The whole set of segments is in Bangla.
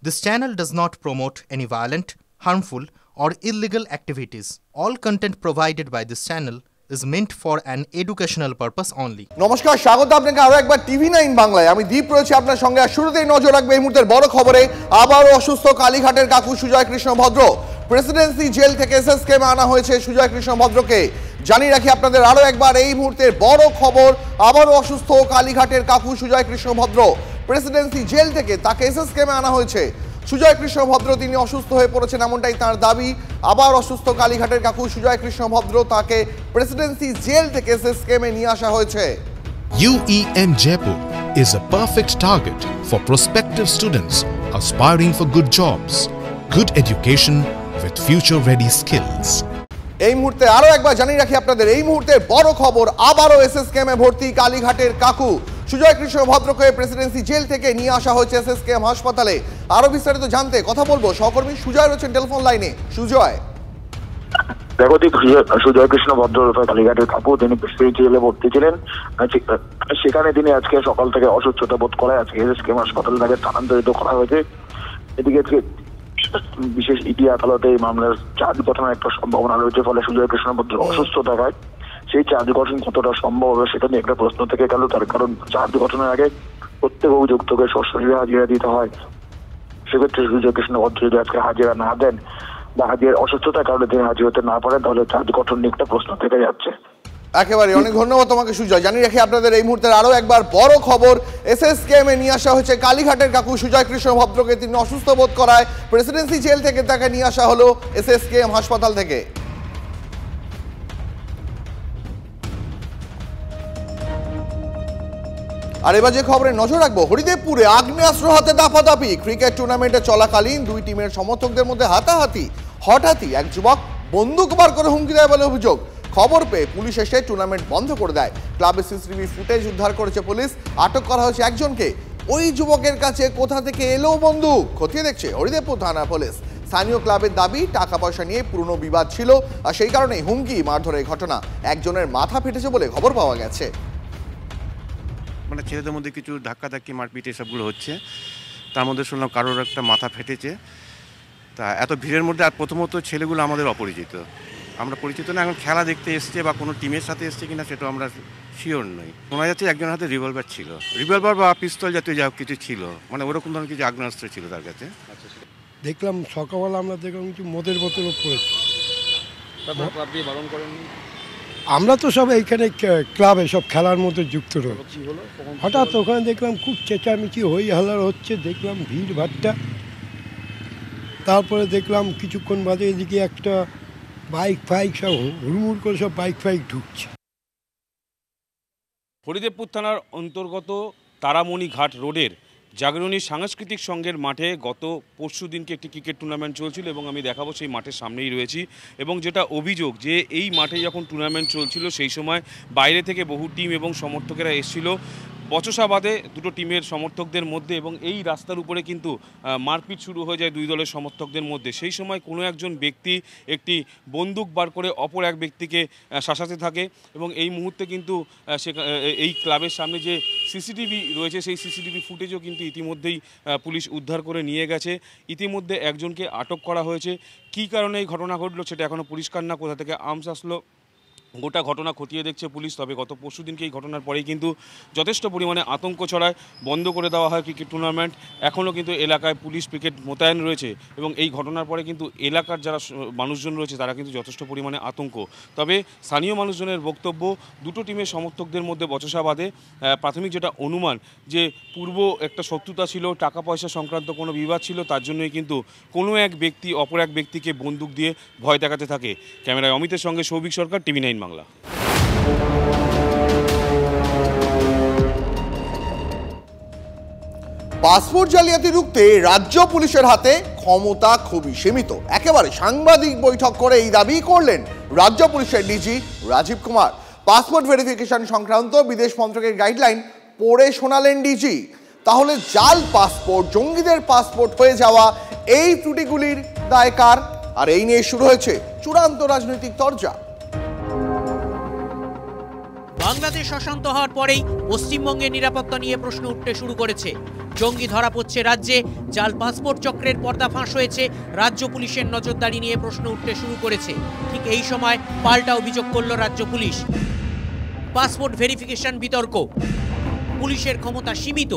This channel does not promote any violent, harmful, or illegal activities. All content provided by this channel is meant for an educational purpose only. নমস্কার, স্বাগত আপনাকে আরো একবার টিভি9 বাংলায়। আমি দীপ রয়েছে আপনার সঙ্গে। আর শুরুতেই নজর রাখবে এই মুহূর্তের বড় খবরে। আবারও অসুস্থ কালীঘাটের কাকু সুজয় কৃষ্ণ ভদ্র। প্রেসিডেন্সি জেল থেকে এসএসকেএমে আনা হয়েছে সুজয় কৃষ্ণ ভদ্রকে। জানিয়ে রাখি আপনাদের আরো একবার এই মুহূর্তের বড় খবর। আবারও অসুস্থ কালীঘাটের কাকু সুজয় কৃষ্ণ ভদ্র। প্রেসিডেন্সি জেল থেকে তাকে এসএসকেএমে আনা হয়েছে। সুজয় কৃষ্ণ ভদ্র তিনি অসুস্থ হয়ে পড়েছেন, এমনটাই তার দাবি। আবার অসুস্থ কালীঘাটের কাকু সুজয় কৃষ্ণ ভদ্র, তাকে প্রেসিডেন্সি জেল থেকে এসএসকেএমে নিয়ে আসা হয়েছে। UEN Jaipur is a perfect target for prospective students aspiring for good jobs, good education with future-ready skills. এই মুহূর্তে আরো একবার জানিয়ে রাখি আপনাদের এই মুহূর্তের বড় খবর। আবারও এসএসকেএমে ভর্তি কালীঘাটের কাকু সুজয় কৃষ্ণ ভদ্রকে প্রেসিডেন্সি জেল থেকে নিয়ে আসা হয়েছে এসএসকেএম হাসপাতালে। আরো বিস্তারিত জানতে কথা বলবো সহকর্মী সুজয় রয়েছেন টেলিফোন লাইনে। সুজয়, জাগতিক সুজয় কৃষ্ণ ভদ্র কালীঘাটের কাকু, তিনি প্রেসিডেন্সি জেলে ভর্তি ছিলেন। সেখানে তিনি আজকে সকাল থেকে অসুস্থতা বোধ করায় আজকে এসএসকেএম হাসপাতালে তাকে স্থানান্তরিত করা হয়েছে। এদিকে বিশেষ ইডি আদালতে এই মামলার চার্জ গঠনের একটা সম্ভাবনা রয়েছে, ফলে সুজয় কৃষ্ণ ভদ্র অসুস্থ থাকায় সেই চার্জ গঠন কতটা সম্ভব হবে সেটা নিয়ে একটা প্রশ্ন থেকে গেল। তার কারণ চার্জ গঠনের আগে প্রত্যেক অভিযুক্তকে সশরীরে হাজিরা দিতে হয়। সেক্ষেত্রে সুজয় কৃষ্ণ ভদ্র যদি আজকে হাজিরা না দেন বা হাজির অসুস্থতার কারণে তিনি হাজির হতে না পারেন, তাহলে চার্জ গঠন নিয়ে একটা প্রশ্ন থেকে যাচ্ছে। একেবারে অনেক ধন্যবাদ তোমাকে সুজয়। জানিয়ে রাখি আপনাদের এই মুহূর্তের আরো একবার বড় খবর। এসএসকেএমে নিয়ে আসা হয়েছে কালীঘাটের কাকু সুজয় কৃষ্ণ ভদ্রকে। তিনি অসুস্থ বোধ করায় প্রেসিডেন্সি জেল থেকে তাকে নিয়ে আসা হলো এসএসকেএম হাসপাতাল থেকে। আর এবার যে খবরে নজর রাখবো, হরিদেবপুরে আগ্নেয়াস্ত্র হাতে দাপাদাপি। ক্রিকেট টুর্নামেন্টে চলাকালীন দুই টিমের সমর্থকদের মধ্যে হাতাহাতি। হঠাৎই এক যুবক বন্দুক বার করে হুমকি দেয় বলে অভিযোগ। খবর পেয়ে পুলিশ এসে টুর্নামেন্ট বন্ধ করে দেয়। ক্লাবের সিসিটিভি ফুটেজ উদ্ধার করেছে পুলিশ। আটক করা হয়েছে একজনকে। ওই যুবকের কাছে কোথা থেকে এলো বন্দুক খতিয়ে দেখছে হরিদেবপুর থানা পুলিশ। স্থানীয় ক্লাবের দাবি টাকা পয়সা নিয়ে পুরনো বিবাদ ছিল, আর সেই কারণেই হুমকি মারধরের ঘটনা। একজনের মাথা ফেটেছে বলে খবর পাওয়া গেছে। মানে ছেলেদের মধ্যে কিছু ধাক্কাধাক্কি মারপিট এসবগুলো হচ্ছে। তার মধ্যে শুনলাম কারোর একটা মাথা ফেটেছে। তা এত ভিড়ের মধ্যে আর প্রথমত ছেলেগুলো আমাদের অপরিচিত, আমরা পরিচিত না। এখন খেলা দেখতে এসছে বা কোনো টিমের সাথে এসছে কিনা সেটাও আমরা শিওর নই। শোনা যাচ্ছে একজনের হাতে রিভলভার ছিল, রিভলভার বা পিস্তল জাতীয় যা কিছু ছিল, মানে ওরকম ধরনের কিছু আগ্নেয়াস্ত্র ছিল তার কাছে। দেখলাম সকালবেলা আমরা দেখলাম কিছু মদের বোতলও পড়েছে। বারণ করেন? আমরা তো সব এইখানে ক্লাবে সব খেলার মধ্যে যুক্ত রয়েছি। হঠাৎ ওখানে দেখলাম খুব চেঁচামেচি হই হাল্লার হচ্ছে, দেখলাম ভিড় ভাট্টা। তারপরে দেখলাম কিছুক্ষণ বাদে এদিকে একটা বাইক ফাইক সব হুড়মুড় করে সব বাইক ফাইক ঢুকছে। হরিদেবপুর থানার অন্তর্গত তারামণি ঘাট রোডের জাগরণী সাংস্কৃতিক সংঘের মাঠে গত পরশু দিনকে একটি ক্রিকেট টুর্নামেন্ট চলছিল এবং আমি দেখাবো সেই মাঠের সামনেই রয়েছি। এবং যেটা অভিযোগ যে এই মাঠে যখন টুর্নামেন্ট চলছিল সেই সময় বাইরে থেকে বহু টিম এবং সমর্থকেরা এসেছিল বচসাবাদে দুটো টিমের সমর্থকদের মধ্যে, এবং এই রাস্তার উপরে কিন্তু মারপিট শুরু হয়ে যায় দুই দলের সমর্থকদের মধ্যে। সেই সময় কোনো একজন ব্যক্তি একটি বন্দুক বার করে অপর এক ব্যক্তিকে শাসাতে থাকে এবং এই মুহূর্তে কিন্তু এই ক্লাবের সামনে যে সিসিটিভি রয়েছে সেই সিসিটিভি ফুটেজও কিন্তু ইতিমধ্যেই পুলিশ উদ্ধার করে নিয়ে গেছে। ইতিমধ্যে একজনকে আটক করা হয়েছে। কী কারণে এই ঘটনা ঘটলো সেটা এখনও পরিষ্কার না, কোথা থেকে আর্মস আসলো গোটা ঘটনা খতিয়ে দেখছে পুলিশ। তবে গত পরশু দিনকে এই ঘটনার পরেই কিন্তু যথেষ্ট পরিমাণে আতঙ্ক ছড়ায়, বন্ধ করে দেওয়া হয় ক্রিকেট টুর্নামেন্ট। এখনও কিন্তু এলাকায় পুলিশ পিকেট মোতায়েন রয়েছে এবং এই ঘটনার পরে কিন্তু এলাকার যারা মানুষজন রয়েছে তারা কিন্তু যথেষ্ট পরিমাণে আতঙ্ক। তবে স্থানীয় মানুষজনের বক্তব্য দুটো টিমের সমর্থকদের মধ্যে বচসাবাদে প্রাথমিক যেটা অনুমান যে পূর্ব একটা শত্রুতা ছিল, টাকা পয়সা সংক্রান্ত কোনো বিবাদ ছিল, তার জন্যই কিন্তু কোনো এক ব্যক্তি অপর এক ব্যক্তিকে বন্দুক দিয়ে ভয় দেখাতে থাকে। ক্যামেরায় অমিতের সঙ্গে সৌভিক সরকার, টিভি9 বাংলা। পাসপোর্ট জালিয়াতি রুখতে রাজ্য পুলিশের হাতে ক্ষমতা খুবই সীমিত। একেবারে সাংবাদিক বৈঠক করে এই দাবি করলেন রাজ্য পুলিশের DG Rajiv Kumar. Passport verification সংক্রান্ত বিদেশ মন্ত্রকের গাইডলাইন পড়ে শোনালেন ডিজি। তাহলে জাল পাসপোর্ট, জঙ্গিদের পাসপোর্ট হয়ে যাওয়া এই ত্রুটিগুলির দায় কার? আর এই নিয়ে শুরু হয়েছে চূড়ান্ত রাজনৈতিক তরজা। বাংলাদেশ অশান্ত হওয়ার পরেই পশ্চিমবঙ্গের নিরাপত্তা নিয়ে প্রশ্ন উঠতে শুরু করেছে। জঙ্গি ধরা পড়ছে রাজ্যে, জাল পাসপোর্ট চক্রের পর্দা ফাঁস হয়েছে, রাজ্য পুলিশের নজরদারি নিয়ে প্রশ্ন উঠতে শুরু করেছে। ঠিক এই সময় পাল্টা অভিযোগ করল রাজ্য পুলিশ। পাসপোর্ট ভেরিফিকেশন বিতর্ক, পুলিশের ক্ষমতা সীমিত,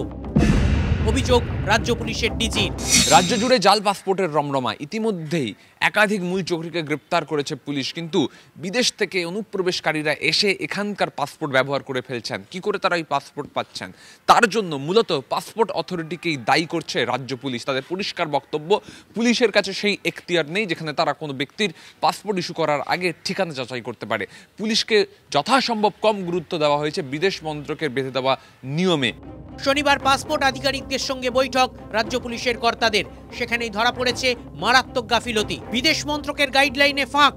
অভিযোগ রাজ্য পুলিশের ডিজি। রাজ্য জুড়ে জাল পাসপোর্টের রমরমা। ইতিমধ্যেই একাধিক মূল চক্রীকে গ্রেপ্তার করেছে পুলিশ, কিন্তু বিদেশ থেকে অনুপ্রবেশকারীরা এসে এখানকার পাসপোর্ট ব্যবহার করে ফেলছেন। কি করে তারা এই পাসপোর্ট পাচ্ছেন, তার জন্য মূলত পাসপোর্ট অথরিটিকেই দায়ী করছে রাজ্য পুলিশ। তাদের পরিষ্কার বক্তব্য, পুলিশের কাছে সেই এখতিয়ার নেই যেখানে তারা কোনো ব্যক্তির পাসপোর্ট ইস্যু করার আগে ঠিকানা যাচাই করতে পারে। পুলিশকে যথাসম্ভব কম গুরুত্ব দেওয়া হয়েছে বিদেশ মন্ত্রকের বেঁধে দেওয়া নিয়মে। শনিবার পাসপোর্ট আধিকারিকদের সঙ্গে বৈঠক রাজ্য পুলিশের কর্তাদের। সেখানেই ধরা পড়েছে মারাত্মক গাফিলতি। বিদেশ মন্ত্রকের গাইডলাইনে ফাঁক।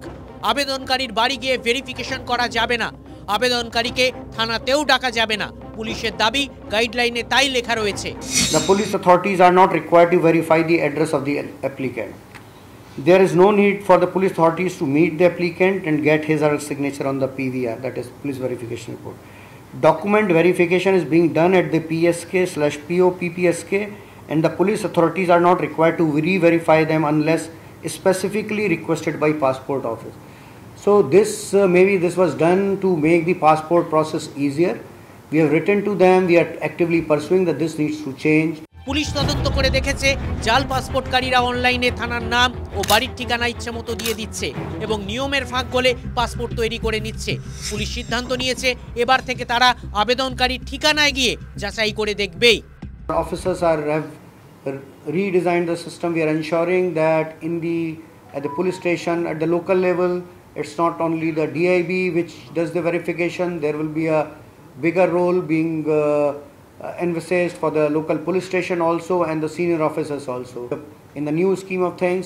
আবেদনকারীর বাড়ি গিয়ে ভেরিফিকেশন করা যাবে না, আবেদনকারীকে থানাতেও ডাকা যাবে না। পুলিশের দাবি, গাইডলাইনে তাই লেখা রয়েছে। The police authorities are not required to verify the address of the applicant. There is no need for the police authorities to meet the applicant and get his or her signature on the PVR, that is police verification report. Document verification is being done at the PSK/POPPSK, and the police authorities are not required to re-verify them unless specifically requested by passport office. So this maybe this was done to make the passport process easier. We have written to them, we are actively pursuing that this needs to change. Police তদন্ত করে দেখেছে জাল পাসপোর্টকারীরা অনলাইনে থানার নাম ও বাড়ির ঠিকানা ইচ্ছেমতো দিয়ে দিচ্ছে এবং নিয়মের ফাঁক গলে পাসপোর্ট তৈরি করে নিচ্ছে। পুলিশ সিদ্ধান্ত নিয়েছে এবার থেকে তারা আবেদনকারীর ঠিকানায় গিয়ে যাচাই করে দেখবেই। Officers have redesigned the system. We are ensuring that at the police station, at the local level, it's not only the DIB which does the verification. There will be a bigger role being envisaged for the local police station also and the senior officers also. In the new scheme of things,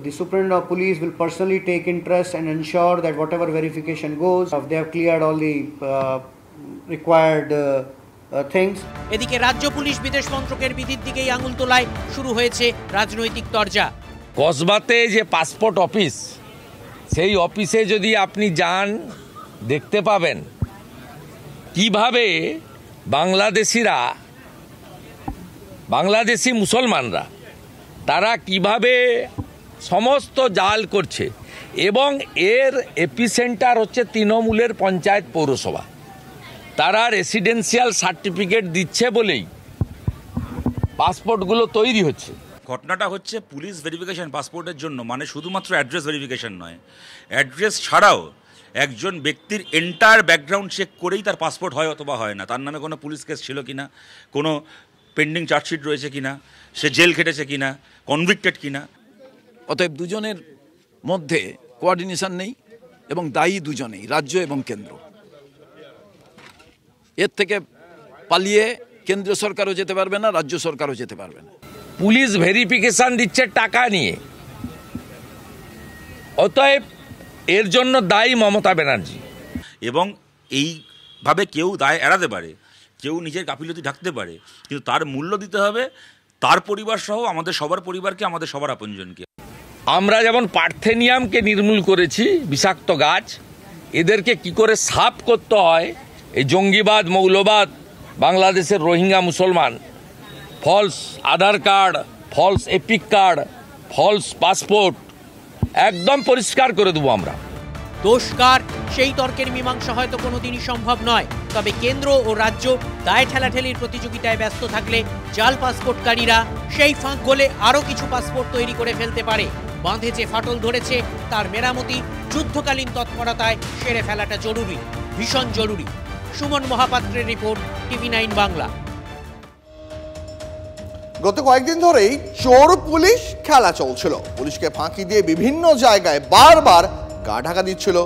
the Superintendent of Police will personally take interest and ensure that whatever verification goes, they have cleared all the required things. এদিকে রাজ্য পুলিশ বিদেশ মন্ত্রকের বিধির দিকেই আঙুল তোলায় শুরু হয়েছে রাজনৈতিক তরজা। কসবাতে যে পাসপোর্ট অফিস, সেই অফিসে যদি আপনি যান দেখতে পাবেন কিভাবে বাংলাদেশি মুসলমানরা তারা কিভাবে সমস্ত জাল করছে, এবং এর এপিসেন্টার হচ্ছে তৃণমূলের পঞ্চায়েত পৌরসভা। তারা রেসিডেন্সিয়াল সার্টিফিকেট দিচ্ছে বলেই পাসপোর্টগুলো তৈরি হচ্ছে। ঘটনাটা হচ্ছে পুলিশ ভেরিফিকেশন পাসপোর্টের জন্য, মানে শুধুমাত্র অ্যাড্রেস ভেরিফিকেশন নয়, অ্যাড্রেস ছাড়াও একজন ব্যক্তির এন্টায়ার ব্যাকগ্রাউন্ড চেক করেই তার পাসপোর্ট হয় অথবা হয় না। তার নামে কোনো পুলিশ কেস ছিল কিনা, কোনো পেন্ডিং চার্জশিট রয়েছে কিনা, সে জেল খেটেছে কিনা, কনভিক্টেড কিনা। অতএব দুজনের মধ্যে কোঅর্ডিনেশন নেই এবং দায়ী দুজনেই, রাজ্য এবং কেন্দ্র। এর থেকে পালিয়ে কেন্দ্রীয় সরকারও যেতে পারবে না, রাজ্য সরকারও যেতে পারবে না। পুলিশ ভেরিফিকেশন দিচ্ছে টাকা নিয়ে, অতএব এর জন্য দায়ী মমতা ব্যানার্জি। এবং এইভাবে কেউ দায় এড়াতে পারে, কেউ নিজের গাফিলতি ঢাকতে পারে, কিন্তু তার মূল্য দিতে হবে তার পরিবার সহ আমাদের সবার পরিবারকে, আমাদের সবার আপনজনকে। আমরা যেমন পার্থেনিয়ামকে নির্মূল করেছি, বিষাক্ত গাছ, এদেরকে কি করে সাফ করতে হয়, এই জঙ্গিবাদ, মৌলবাদ, বাংলাদেশের রোহিঙ্গা মুসলমান, false Aadhaar card, false EPIC card, false passport, একদম পরিষ্কার করে দেবো আমরা। দোষকার সেই তর্কের মীমাংসা হয়তো কোনোদিনই সম্ভব নয়, তবে কেন্দ্র ও রাজ্য দায় ঠেলাঠেলির প্রতিযোগিতায় ব্যস্ত থাকলে জাল পাসপোর্টকারীরা সেই ফাঁক গলে আরও কিছু পাসপোর্ট তৈরি করে ফেলতে পারে। বাঁধে যে ফাটল ধরেছে তার মেরামতি যুদ্ধকালীন তৎপরতায় সেরে ফেলাটা জরুরি, ভীষণ জরুরি। সুমন মহাপাত্রের রিপোর্ট, TV9 বাংলা। গত কয়েকদিন ধরেই চোর পুলিশ খেলা চলছিল। পুলিশকে ফাঁকি দিয়ে বিভিন্ন জায়গায় বারবার গা ঢাকা দিচ্ছিল,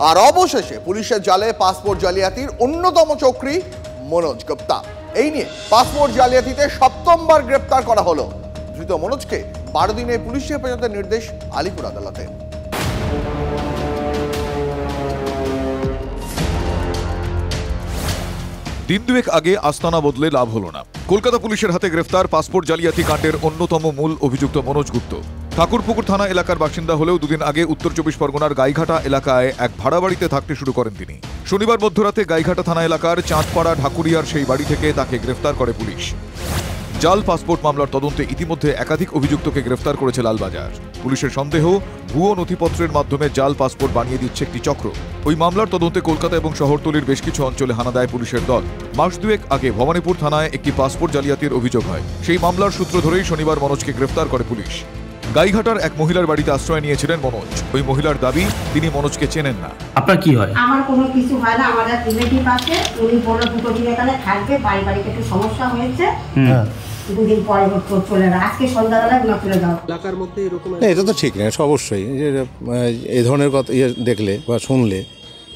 আর অবশেষে পুলিশের জালে পাসপোর্ট জালিয়াতির অন্যতম চক্রী মনোজ গুপ্তা। এই নিয়ে পাসপোর্ট জালিয়াতিতে ৭ম গ্রেপ্তার করা হলো। ধৃত মনোজকে 12 দিনের পুলিশ হেফাজতের নির্দেশ আলিপুর আদালতে। দিন দুয়েক আগে আস্তানা বদলে লাভ হলো না। কলকাতা পুলিশের হাতে গ্রেফতার পাসপোর্ট জালিয়াতি কাণ্ডের অন্যতম মূল অভিযুক্ত মনোজ গুপ্ত। ঠাকুরপুকুর থানা এলাকার বাসিন্দা হলেও দুদিন আগে উত্তর 24 পরগনার গাইঘাটা এলাকায় এক ভাড়া বাড়িতে থাকতে শুরু করেন তিনি। শনিবার মধ্যরাতে গাইঘাটা থানা এলাকার চাঁদপাড়া ঢাকুরিয়ার সেই বাড়ি থেকে তাকে গ্রেফতার করে পুলিশ। জাল পাসপোর্ট মামলার তদন্তে ইতিমধ্যে একাধিক অভিযুক্তকে গ্রেফতার করেছে লালবাজার। পুলিশের সন্দেহ, ভুয়ো নথিপত্রের মাধ্যমে জাল পাসপোর্ট বানিয়ে দিচ্ছে একটি চক্র। ওই মামলার তদন্তে কলকাতা এবং শহরতলির বেশ কিছু অঞ্চলে হানা দেয় পুলিশের দল। মাস দুয়েক আগে ভবানীপুর থানায় একটি পাসপোর্ট জালিয়াতির অভিযোগ হয়। সেই মামলার সূত্র ধরেই শনিবার মনোজকে গ্রেফতার করে পুলিশ। গাইঘাটার এক মহিলার বাড়িতে আশ্রয় নিয়েছিলেন মনোজ। ওই মহিলার দাবি, তিনি মনোজকে চেনেন না। আপনার কি হয়? আমার কোনো কিছু হয় না, আমার এক রিলেটিভ আছে, উনি বলে দুটো দিন এখানে থাকবে, বাড়িতে একটু সমস্যা হয়েছে, দুদিন পরে চলে না, আজকে সন্ধ্যাবেলায় না চলে যাও। এলাকার মধ্যে এরকম এটা তো ঠিক না, অবশ্যই এই ধরনের কথা দেখলে বা শুনলে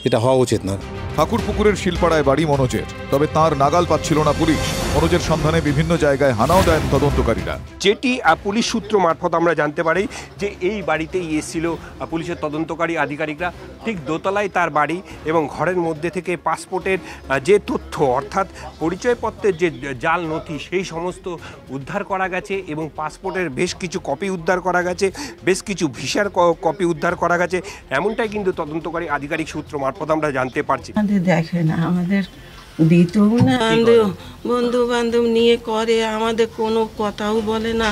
এটা হওয়া উচিত না। ঠাকুরপুকুরের শিলপাড়ায় বাড়ি মনোজের, তবে তার নাগাল পাচ্ছিল না পুলিশ। মনোজের সন্ধানে বিভিন্ন জায়গায় হানাও দেন তদন্তকারীরা। যেটি পুলিশ সূত্র মারফত আমরা জানতে পারি যে এই বাড়িতেই এসেছিল পুলিশের তদন্তকারী আধিকারিকরা। ঠিক দোতলায় তার বাড়ি এবং ঘরের মধ্যে থেকে পাসপোর্টের যে তথ্য অর্থাৎ পরিচয়পত্রের যে জাল নথি সেই সমস্ত উদ্ধার করা গেছে এবং পাসপোর্টের বেশ কিছু কপি উদ্ধার করা গেছে, বেশ কিছু ভিসার কপি উদ্ধার করা গেছে, এমনটাই কিন্তু তদন্তকারী আধিকারিক সূত্র মারফত আমরা জানতে পারছি। দেখে না, আমাদের দিতেও না, বন্ধু বান্ধব নিয়ে করে, আমাদের কোনো কথাও বলে না।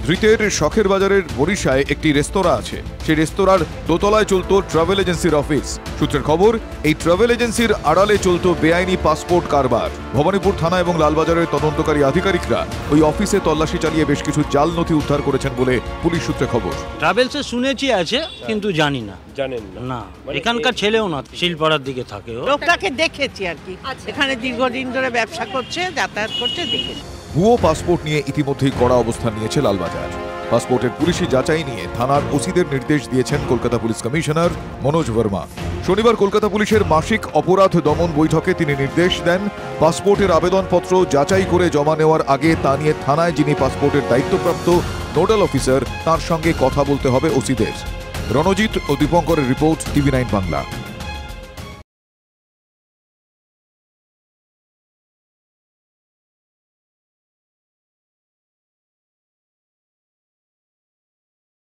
ধৃতের শখের বাজারের বরিশায় একটি রেস্তোরাঁ আছে। সেই রেস্তোরাঁর দোতলায় চলত ট্রাভেল এজেন্সির অফিস। সূত্রের খবর, এই ট্রাভেল এজেন্সির আড়ালে চলত বেআইনি পাসপোর্ট কারবার। ভবানীপুর থানা এবং লালবাজারের তদন্তকারী আধিকারিকরা ওই অফিসে তল্লাশি চালিয়ে বেশ কিছু জাল নথি উদ্ধার করেছেন বলে পুলিশ সূত্রে খবর। ট্রাভেলসে শুনেছি আছে, কিন্তু জানি না। জানেন না? এখানকার ছেলেও না, শিলপাড়ার দিকে থাকে। লোকটাকে দেখেছি আর কি, এখানে দীর্ঘদিন ধরে ব্যবসা করছে, যাতায়াত করছে, দেখেছি। ভুয়ো পাসপোর্ট নিয়ে ইতিমধ্যেই কড়া অবস্থান নিয়েছে লালবাজার। পাসপোর্টের পুলিশি যাচাই নিয়ে থানার ওসিদের নির্দেশ দিয়েছেন কলকাতা পুলিশ কমিশনার মনোজ বর্মা। শনিবার কলকাতা পুলিশের মাসিক অপরাধ দমন বৈঠকে তিনি নির্দেশ দেন, পাসপোর্টের আবেদনপত্র যাচাই করে জমা নেওয়ার আগে তা নিয়ে থানায় যিনি পাসপোর্টের দায়িত্বপ্রাপ্ত নোডাল অফিসার তার সঙ্গে কথা বলতে হবে ওসিদের। রণজিৎ ও দীপঙ্করের রিপোর্ট, TV9 বাংলা।